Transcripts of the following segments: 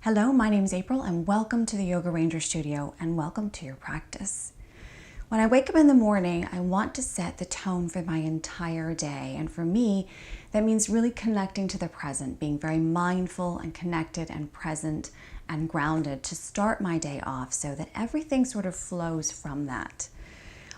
Hello, my name is April and welcome to the Yoga Ranger Studio and welcome to your practice. When I wake up in the morning, I want to set the tone for my entire day. And for me, that means really connecting to the present, being very mindful and connected and present and grounded to start my day off so that everything sort of flows from that.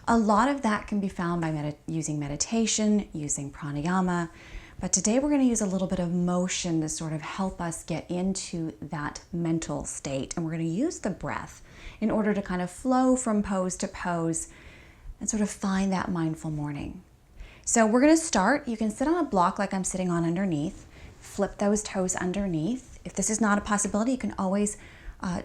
A lot of that can be found by using meditation, using pranayama, but today we're going to use a little bit of motion to sort of help us get into that mental state. And we're going to use the breath in order to kind of flow from pose to pose and sort of find that mindful morning. So we're going to start. You can sit on a block like I'm sitting on underneath. Flip those toes underneath. If this is not a possibility, you can always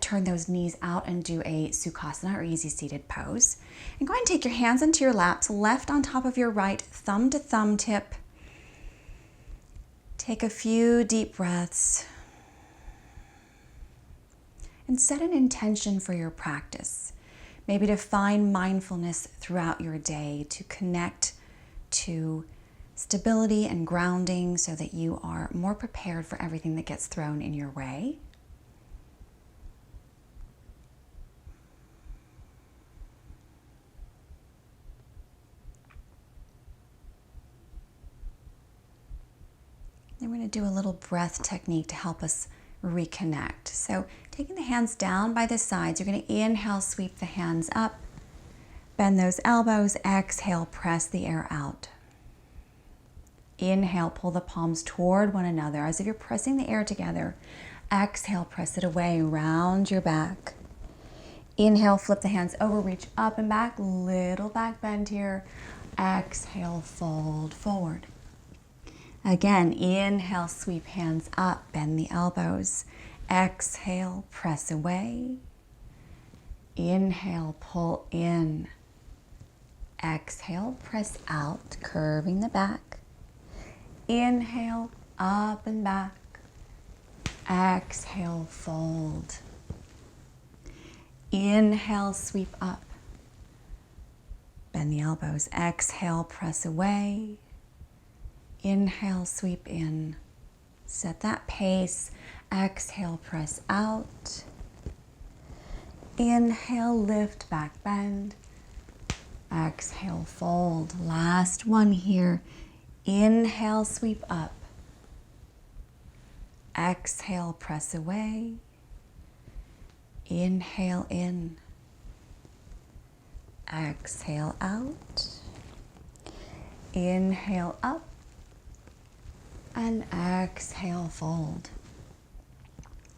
turn those knees out and do a Sukhasana or easy seated pose. And go ahead and take your hands into your laps, left on top of your right, thumb to thumb tip. Take a few deep breaths and set an intention for your practice. Maybe to find mindfulness throughout your day, to connect to stability and grounding so that you are more prepared for everything that gets thrown in your way. Then we're going to do a little breath technique to help us reconnect. So taking the hands down by the sides, you're going to inhale, sweep the hands up, bend those elbows, exhale, press the air out. Inhale, pull the palms toward one another as if you're pressing the air together. Exhale, press it away, round your back. Inhale, flip the hands over, reach up and back, little back bend here. Exhale, fold forward. Again, inhale, sweep hands up, bend the elbows. Exhale, press away. Inhale, pull in. Exhale, press out, curving the back. Inhale, up and back. Exhale, fold. Inhale, sweep up. Bend the elbows. Exhale, press away. Inhale, sweep in. Set that pace. Exhale, press out. Inhale, lift, back bend. Exhale, fold. Last one here. Inhale, sweep up. Exhale, press away. Inhale in. Exhale out. Inhale up. And exhale, fold.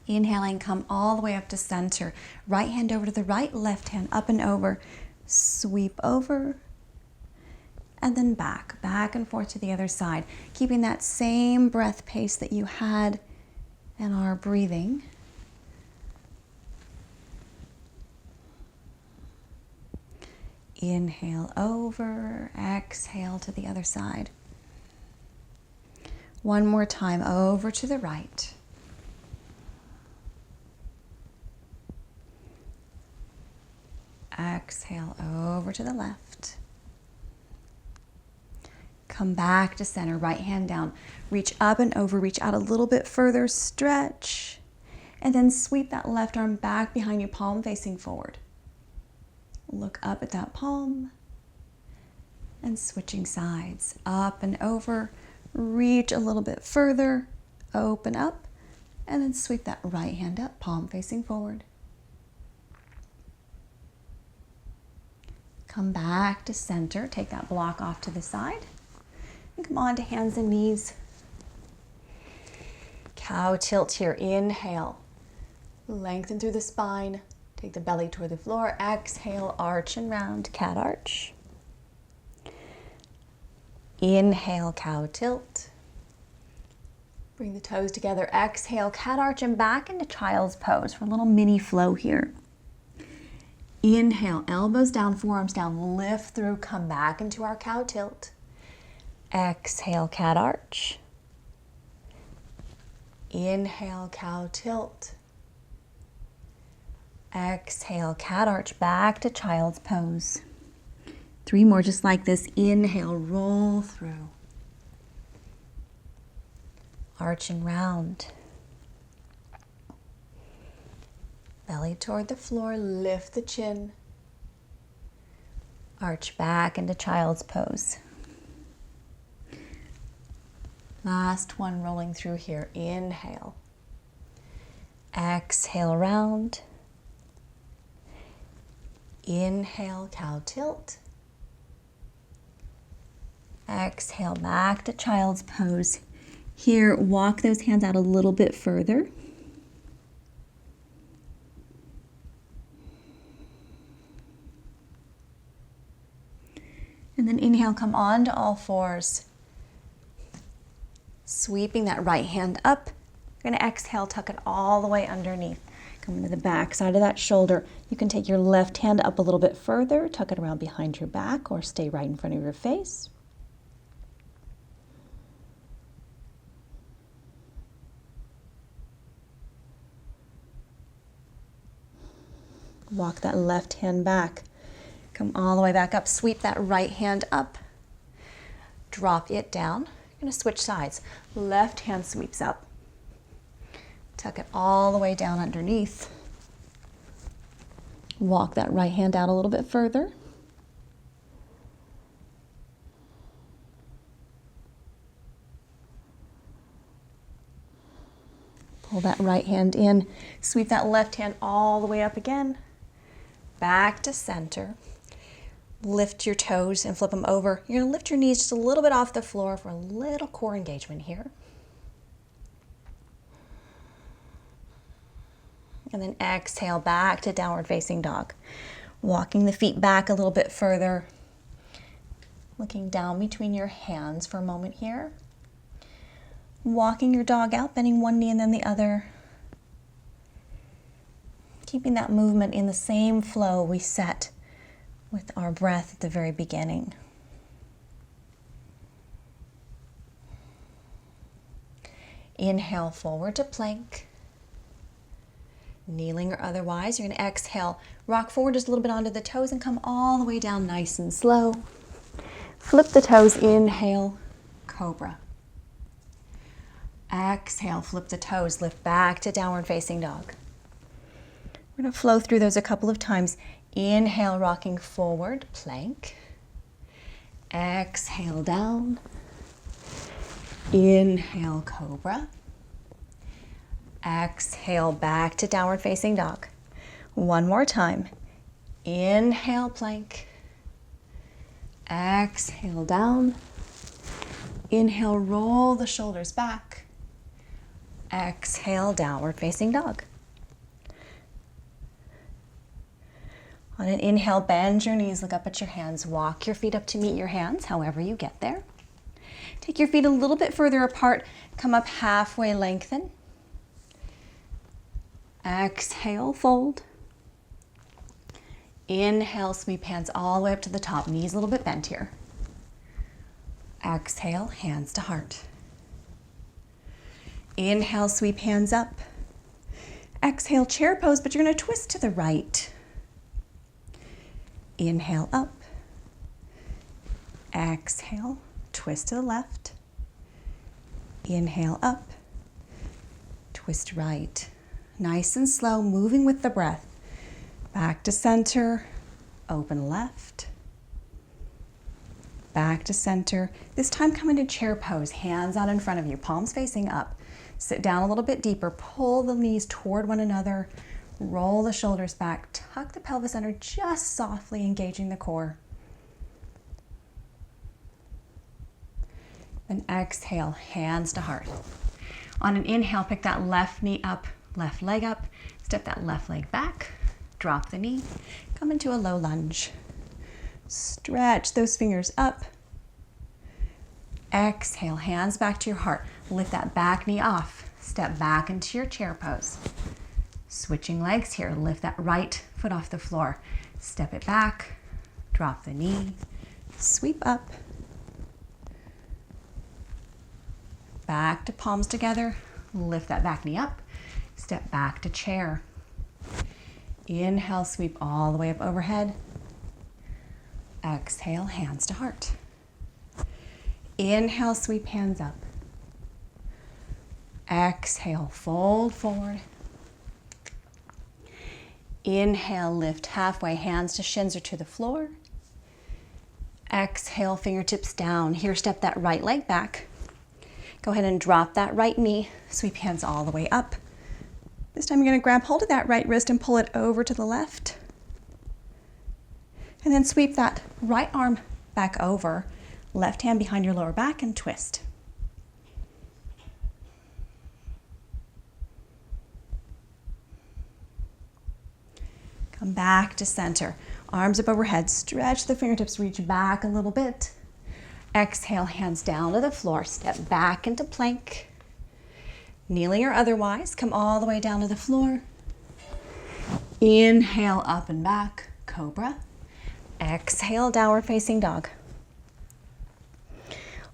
Inhaling, come all the way up to center. Right hand over to the right, left hand up and over. Sweep over. And then back and forth to the other side. Keeping that same breath pace that you had in our breathing. Inhale over, exhale to the other side. One more time, over to the right. Exhale, over to the left. Come back to center, right hand down. Reach up and over, reach out a little bit further, stretch. And then sweep that left arm back behind you, palm facing forward. Look up at that palm. And switching sides, up and over. Reach a little bit further, open up, and then sweep that right hand up, palm facing forward. Come back to center, take that block off to the side, and come on to hands and knees. Cow tilt here, inhale, lengthen through the spine, take the belly toward the floor, exhale, arch and round, cat arch. Inhale, cow tilt. Bring the toes together. Exhale, cat arch and back into child's pose for a little mini flow here. Inhale, elbows down, forearms down, lift through, come back into our cow tilt. Exhale, cat arch. Inhale, cow tilt. Exhale, cat arch, back to child's pose. 3 more just like this. Inhale, roll through. Arch and round. Belly toward the floor, lift the chin. Arch back into child's pose. Last one rolling through here. Inhale. Exhale, round. Inhale, cow tilt. Exhale, back to child's pose. Here, walk those hands out a little bit further. And then inhale, come on to all fours. Sweeping that right hand up. You're going to exhale, tuck it all the way underneath. Come into the back side of that shoulder. You can take your left hand up a little bit further, tuck it around behind your back, or stay right in front of your face. Walk that left hand back. Come all the way back up. Sweep that right hand up. Drop it down. You're going to switch sides. Left hand sweeps up. Tuck it all the way down underneath. Walk that right hand out a little bit further. Pull that right hand in. Sweep that left hand all the way up again. Back to center. Lift your toes and flip them over. You're going to lift your knees just a little bit off the floor for a little core engagement here. And then exhale back to downward facing dog. Walking the feet back a little bit further. Looking down between your hands for a moment here. Walking your dog out, bending one knee and then the other. Keeping that movement in the same flow we set with our breath at the very beginning. Inhale forward to plank. Kneeling or otherwise, you're going to exhale, rock forward just a little bit onto the toes and come all the way down nice and slow. Flip the toes, inhale, cobra. Exhale, flip the toes, lift back to downward facing dog. We're going to flow through those a couple of times. Inhale, rocking forward, plank. Exhale, down. Inhale, cobra. Exhale, back to downward facing dog. One more time. Inhale, plank. Exhale, down. Inhale, roll the shoulders back. Exhale, downward facing dog. On an inhale, bend your knees, look up at your hands. Walk your feet up to meet your hands, however you get there. Take your feet a little bit further apart. Come up halfway, lengthen. Exhale, fold. Inhale, sweep hands all the way up to the top. Knees a little bit bent here. Exhale, hands to heart. Inhale, sweep hands up. Exhale, chair pose, but you're going to twist to the right. Inhale, up. Exhale, twist to the left. Inhale, up. Twist right. Nice and slow, moving with the breath. Back to center, open left. Back to center. This time come into chair pose, hands out in front of you, palms facing up. Sit down a little bit deeper, pull the knees toward one another, roll the shoulders back, tuck the pelvis under, just softly engaging the core. Then exhale, hands to heart. On an inhale, pick that left knee up, left leg up, step that left leg back, drop the knee, come into a low lunge. Stretch those fingers up. Exhale, hands back to your heart. Lift that back knee off. Step back into your chair pose. Switching legs here. Lift that right foot off the floor. Step it back. Drop the knee. Sweep up. Back to palms together. Lift that back knee up. Step back to chair. Inhale, sweep all the way up overhead. Exhale, hands to heart. Inhale, sweep hands up. Exhale, fold forward. Inhale, lift halfway, hands to shins or to the floor. Exhale, fingertips down. Here, step that right leg back. Go ahead and drop that right knee. Sweep hands all the way up. This time you're going to grab hold of that right wrist and pull it over to the left. And then sweep that right arm back over. Left hand behind your lower back and twist. Come back to center. Arms up overhead. Stretch the fingertips, reach back a little bit. Exhale, hands down to the floor. Step back into plank. Kneeling or otherwise, come all the way down to the floor. Inhale, up and back, cobra. Exhale, downward facing dog.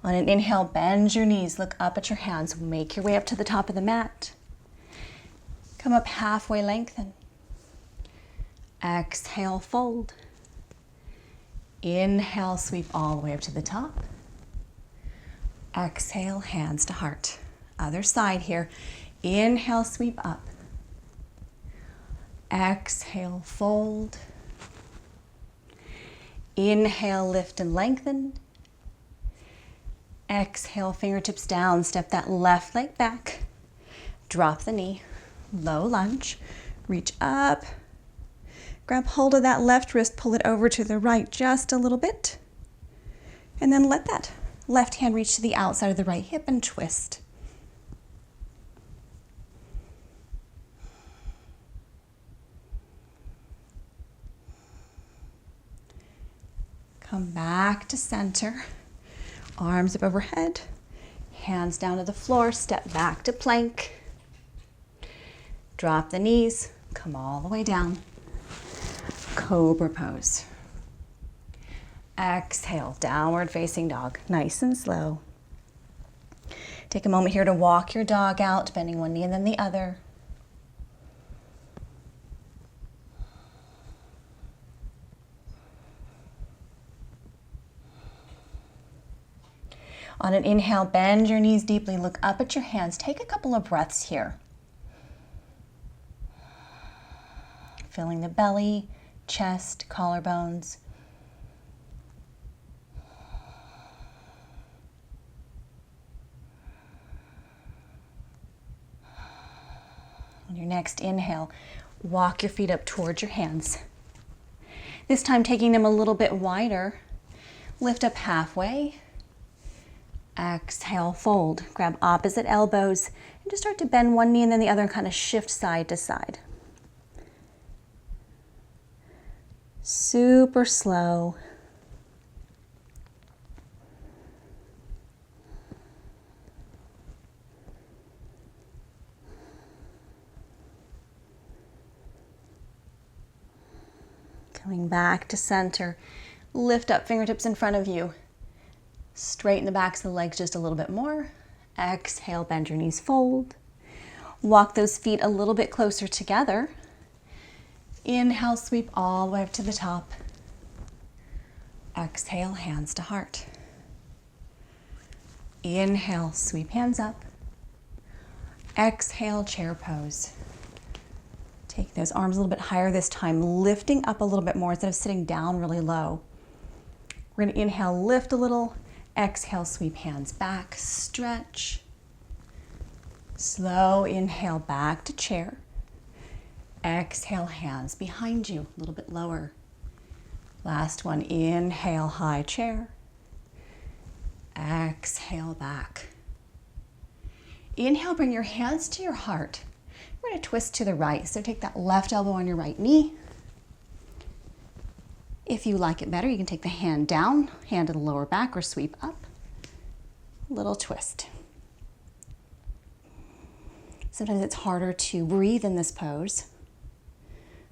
On an inhale, bend your knees, look up at your hands, make your way up to the top of the mat. Come up halfway, lengthen. Exhale, fold. Inhale, sweep all the way up to the top. Exhale, hands to heart. Other side here. Inhale, sweep up. Exhale, fold. Inhale, lift and lengthen. Exhale, fingertips down. Step that left leg back. Drop the knee. Low lunge. Reach up. Grab hold of that left wrist, pull it over to the right just a little bit. And then let that left hand reach to the outside of the right hip and twist. Come back to center. Arms up overhead. Hands down to the floor. Step back to plank. Drop the knees. Come all the way down. Cobra pose. Exhale, downward facing dog. Nice and slow. Take a moment here to walk your dog out, bending one knee and then the other. On an inhale, bend your knees deeply, look up at your hands. Take a couple of breaths here. Filling the belly, chest, collarbones. On your next inhale, walk your feet up towards your hands. This time taking them a little bit wider. Lift up halfway. Exhale, fold. Grab opposite elbows and just start to bend one knee and then the other and kind of shift side to side. Super slow. Coming back to center. Lift up fingertips in front of you. Straighten the backs of the legs just a little bit more. Exhale, bend your knees, fold. Walk those feet a little bit closer together. Inhale, sweep all the way up to the top. Exhale, hands to heart. Inhale, sweep hands up. Exhale, chair pose. Take those arms a little bit higher this time, lifting up a little bit more instead of sitting down really low. We're going to inhale, lift a little. Exhale, sweep hands back, stretch. Slow inhale, back to chair. Exhale, hands behind you, a little bit lower. Last one, inhale, high chair. Exhale, back. Inhale, bring your hands to your heart. We're going to twist to the right, so take that left elbow on your right knee. If you like it better, you can take the hand down, hand to the lower back, or sweep up. Little twist. Sometimes it's harder to breathe in this pose.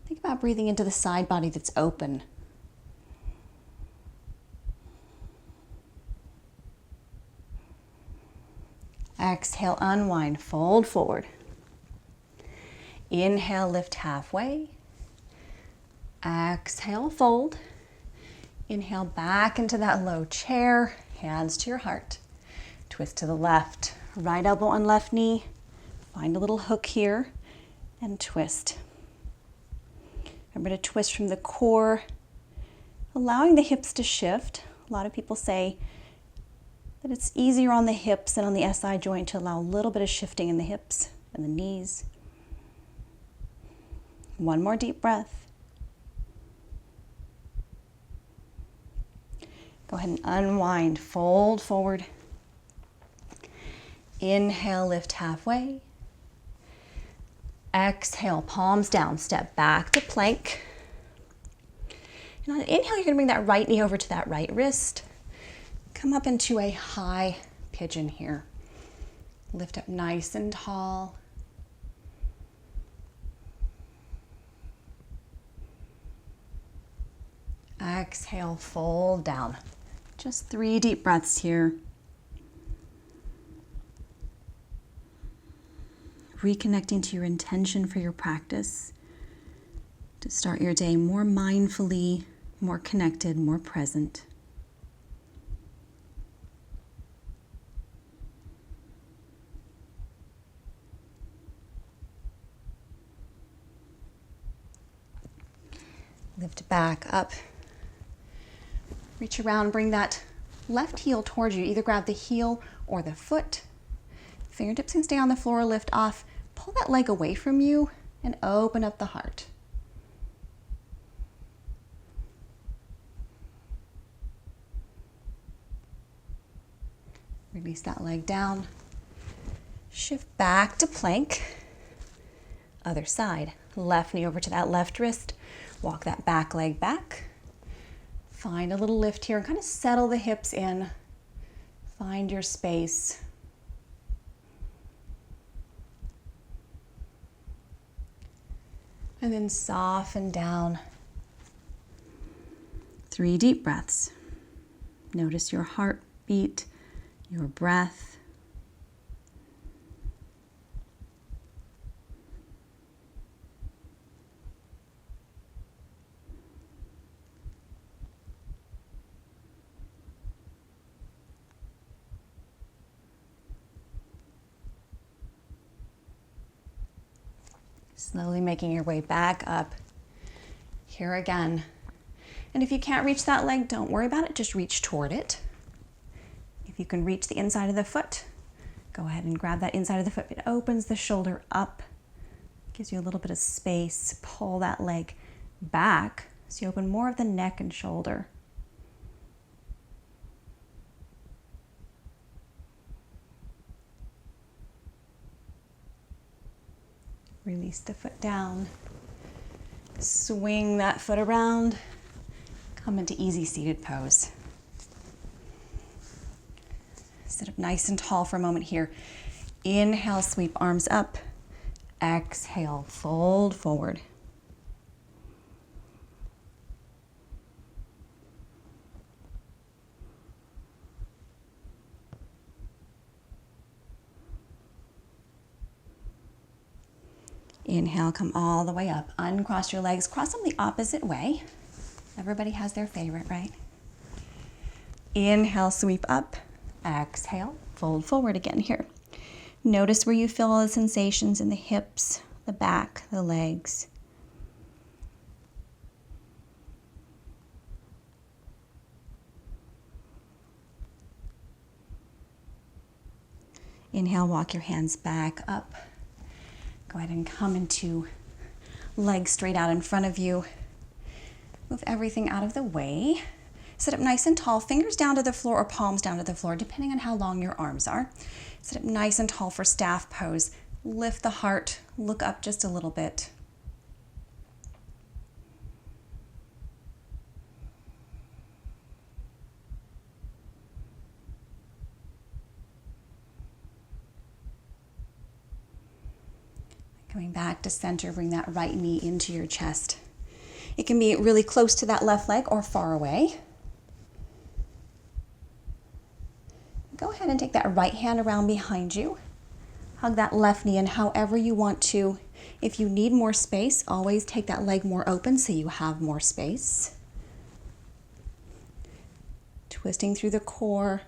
Think about breathing into the side body that's open. Exhale, unwind, fold forward. Inhale, lift halfway. Exhale, fold. Inhale, back into that low chair, hands to your heart. Twist to the left, right elbow on left knee. Find a little hook here and twist. Remember to twist from the core, allowing the hips to shift. A lot of people say that it's easier on the hips and on the SI joint to allow a little bit of shifting in the hips and the knees. One more deep breath. Go ahead and unwind, fold forward. Inhale, lift halfway. Exhale, palms down, step back to plank. And on inhale, you're gonna bring that right knee over to that right wrist. Come up into a high pigeon here. Lift up nice and tall. Exhale, fold down. Just 3 deep breaths here. Reconnecting to your intention for your practice, to start your day more mindfully, more connected, more present. Lift back up. Reach around, bring that left heel towards you. Either grab the heel or the foot. Fingertips can stay on the floor, lift off. Pull that leg away from you and open up the heart. Release that leg down. Shift back to plank. Other side. Left knee over to that left wrist. Walk that back leg back. Find a little lift here and kind of settle the hips in. Find your space. And then soften down. 3 deep breaths. Notice your heartbeat, your breath. Slowly making your way back up. Here again. And if you can't reach that leg, don't worry about it. Just reach toward it. If you can reach the inside of the foot, go ahead and grab that inside of the foot. It opens the shoulder up, gives you a little bit of space. Pull that leg back so you open more of the neck and shoulder. Release the foot down. Swing that foot around. Come into easy seated pose. Sit up nice and tall for a moment here. Inhale, sweep arms up. Exhale, fold forward. Inhale, come all the way up. Uncross your legs, cross them the opposite way. Everybody has their favorite, right? Inhale, sweep up. Exhale, fold forward again here. Notice where you feel all the sensations in the hips, the back, the legs. Inhale, walk your hands back up. Go ahead and come into legs straight out in front of you. Move everything out of the way. Sit up nice and tall, fingers down to the floor or palms down to the floor, depending on how long your arms are. Sit up nice and tall for staff pose. Lift the heart, look up just a little bit. Coming back to center, bring that right knee into your chest. It can be really close to that left leg or far away. Go ahead and take that right hand around behind you. Hug that left knee in however you want to. If you need more space, always take that leg more open so you have more space. Twisting through the core,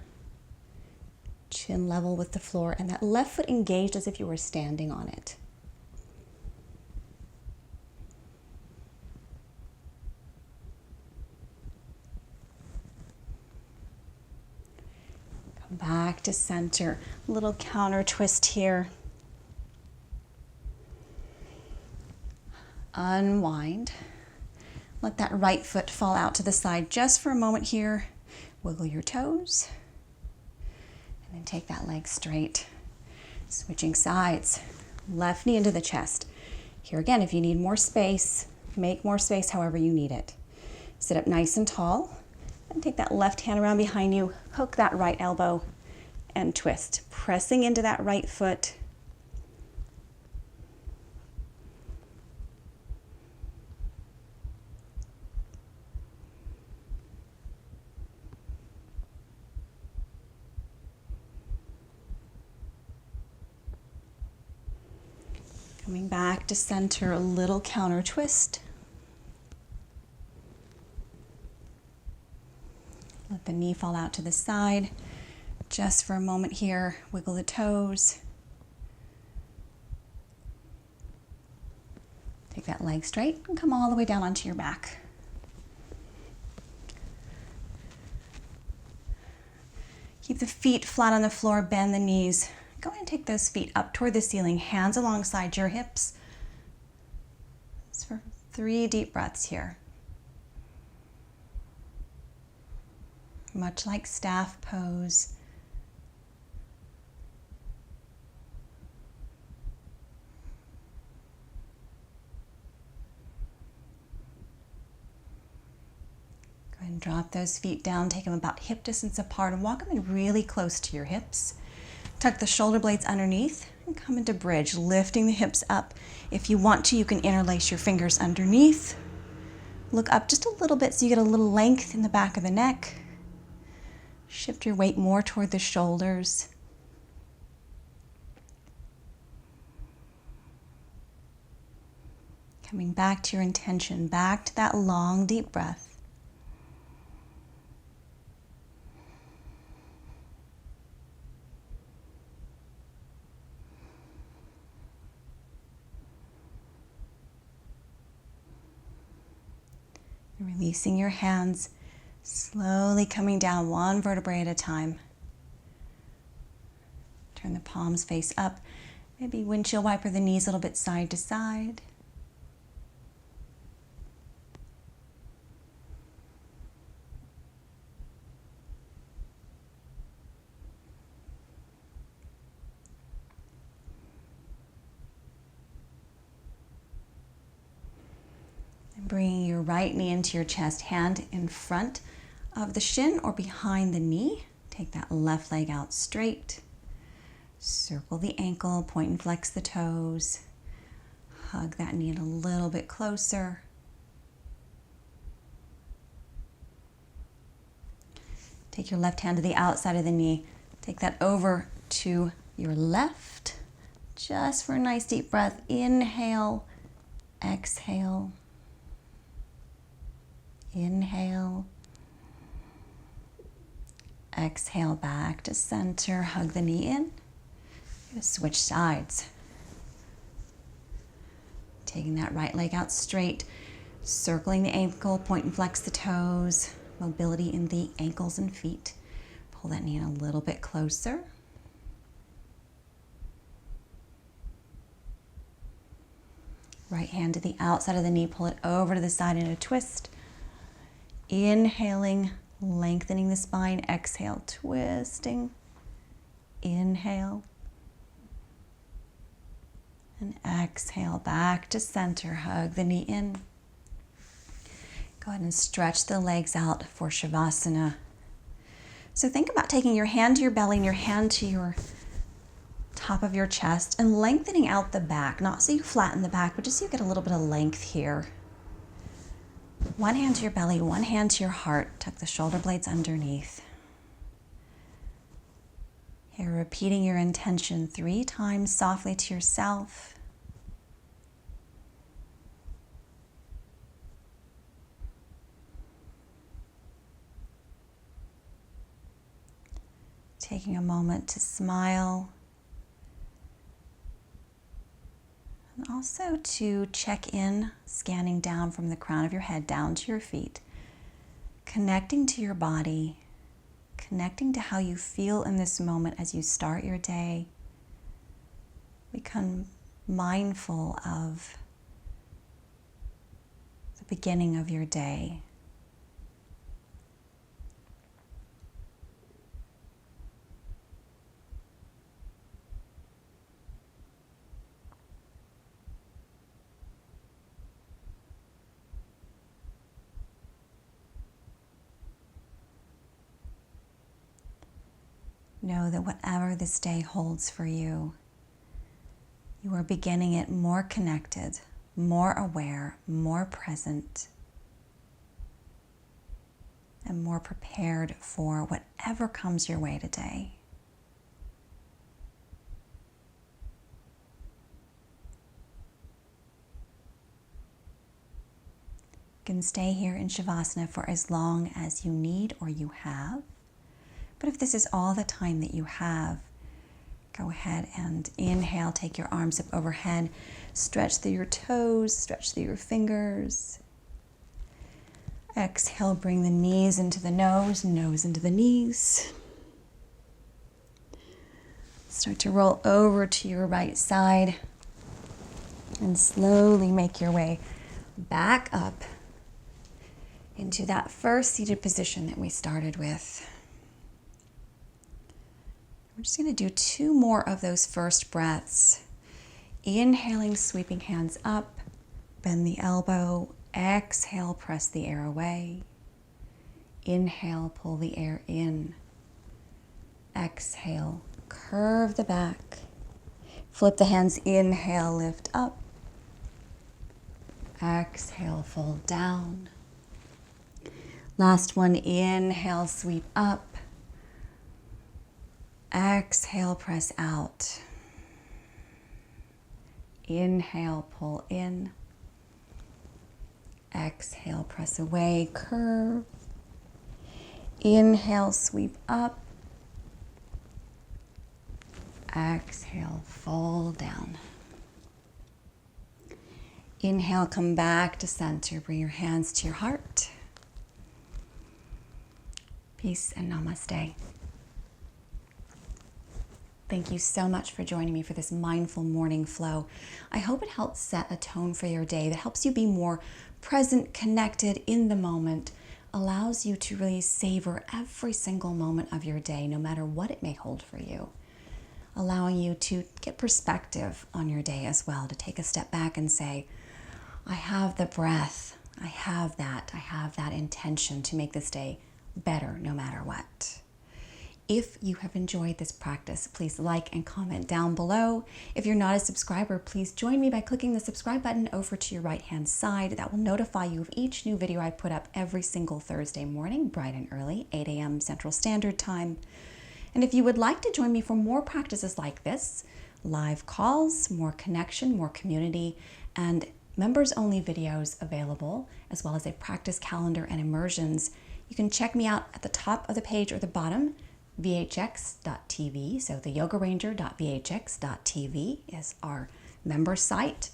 chin level with the floor, and that left foot engaged as if you were standing on it. Back to center. A little counter twist here. Unwind. Let that right foot fall out to the side just for a moment here. Wiggle your toes. And then take that leg straight. Switching sides. Left knee into the chest. Here again, if you need more space, make more space however you need it. Sit up nice and tall. And take that left hand around behind you. Hook that right elbow and twist. Pressing into that right foot. Coming back to center, a little counter twist. Let the knee fall out to the side. Just for a moment here, wiggle the toes. Take that leg straight and come all the way down onto your back. Keep the feet flat on the floor, bend the knees. Go ahead and take those feet up toward the ceiling, hands alongside your hips. It's for 3 deep breaths here. Much like staff pose. Go ahead and drop those feet down, take them about hip distance apart and walk them in really close to your hips. Tuck the shoulder blades underneath and come into bridge, lifting the hips up. If you want to, you can interlace your fingers underneath. Look up just a little bit so you get a little length in the back of the neck. Shift your weight more toward the shoulders. Coming back to your intention, back to that long, deep breath. Releasing your hands, slowly coming down one vertebrae at a time. Turn the palms face up. Maybe windshield wiper the knees a little bit side to side. Bringing your right knee into your chest, hand in front of the shin or behind the knee. Take that left leg out straight. Circle the ankle, point and flex the toes. Hug that knee in a little bit closer. Take your left hand to the outside of the knee. Take that over to your left. Just for a nice deep breath. Inhale, exhale. Inhale, exhale back to center, hug the knee in. Switch sides. Taking that right leg out straight, circling the ankle, point and flex the toes, mobility in the ankles and feet. Pull that knee in a little bit closer. Right hand to the outside of the knee, pull it over to the side in a twist. Inhaling, lengthening the spine. Exhale, twisting. Inhale. And exhale, back to center. Hug the knee in. Go ahead and stretch the legs out for Savasana. So think about taking your hand to your belly and your hand to your top of your chest and lengthening out the back. Not so you flatten the back, but just so you get a little bit of length here. One hand to your belly, one hand to your heart. Tuck the shoulder blades underneath. Here, repeating your intention 3 times softly to yourself. Taking a moment to smile. And also to check in, scanning down from the crown of your head down to your feet, connecting to your body, connecting to how you feel in this moment as you start your day. Become mindful of the beginning of your day. Know that whatever this day holds for you, you are beginning it more connected, more aware, more present, and more prepared for whatever comes your way today. You can stay here in Savasana for as long as you need or you have. But if this is all the time that you have, go ahead and inhale, take your arms up overhead, stretch through your toes, stretch through your fingers. Exhale, bring the knees into the nose into the knees. Start to roll over to your right side and slowly make your way back up into that first seated position that we started with. We're just going to do 2 more of those first breaths. Inhaling, sweeping hands up, bend the elbow. Exhale, press the air away. Inhale, pull the air in. Exhale, curve the back. Flip the hands, inhale, lift up. Exhale, fold down. Last one, inhale, sweep up. Exhale, press out. Inhale, pull in. Exhale, press away, curve. Inhale, sweep up. Exhale, fold down. Inhale, come back to center. Bring your hands to your heart. Peace and namaste. Thank you so much for joining me for this mindful morning flow. I hope it helps set a tone for your day that helps you be more present, connected in the moment, allows you to really savor every single moment of your day, no matter what it may hold for you, allowing you to get perspective on your day as well, to take a step back and say, I have the breath, I have that intention to make this day better no matter what. If you have enjoyed this practice, please like and comment down below. If you're not a subscriber, please join me by clicking the subscribe button over to your right-hand side. That will notify you of each new video I put up every single Thursday morning, bright and early, 8 a.m. Central Standard Time. And if you would like to join me for more practices like this, live calls, more connection, more community, and members-only videos available, as well as a practice calendar and immersions, you can check me out at the top of the page or the bottom, vhx.tv. So the yogaranger.vhx.tv is our member site.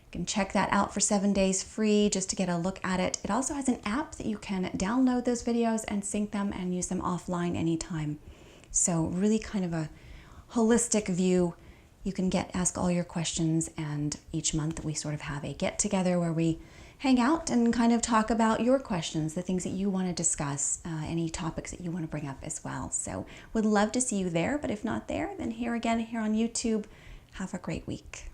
You can check that out for 7 days free just to get a look at it. It also has an app that you can download those videos and sync them and use them offline anytime. So really kind of a holistic view. You can ask all your questions, and each month we sort of have a get together where we hang out and kind of talk about your questions, the things that you want to discuss, any topics that you want to bring up as well. So would love to see you there, but if not there, then here on YouTube. Have a great week.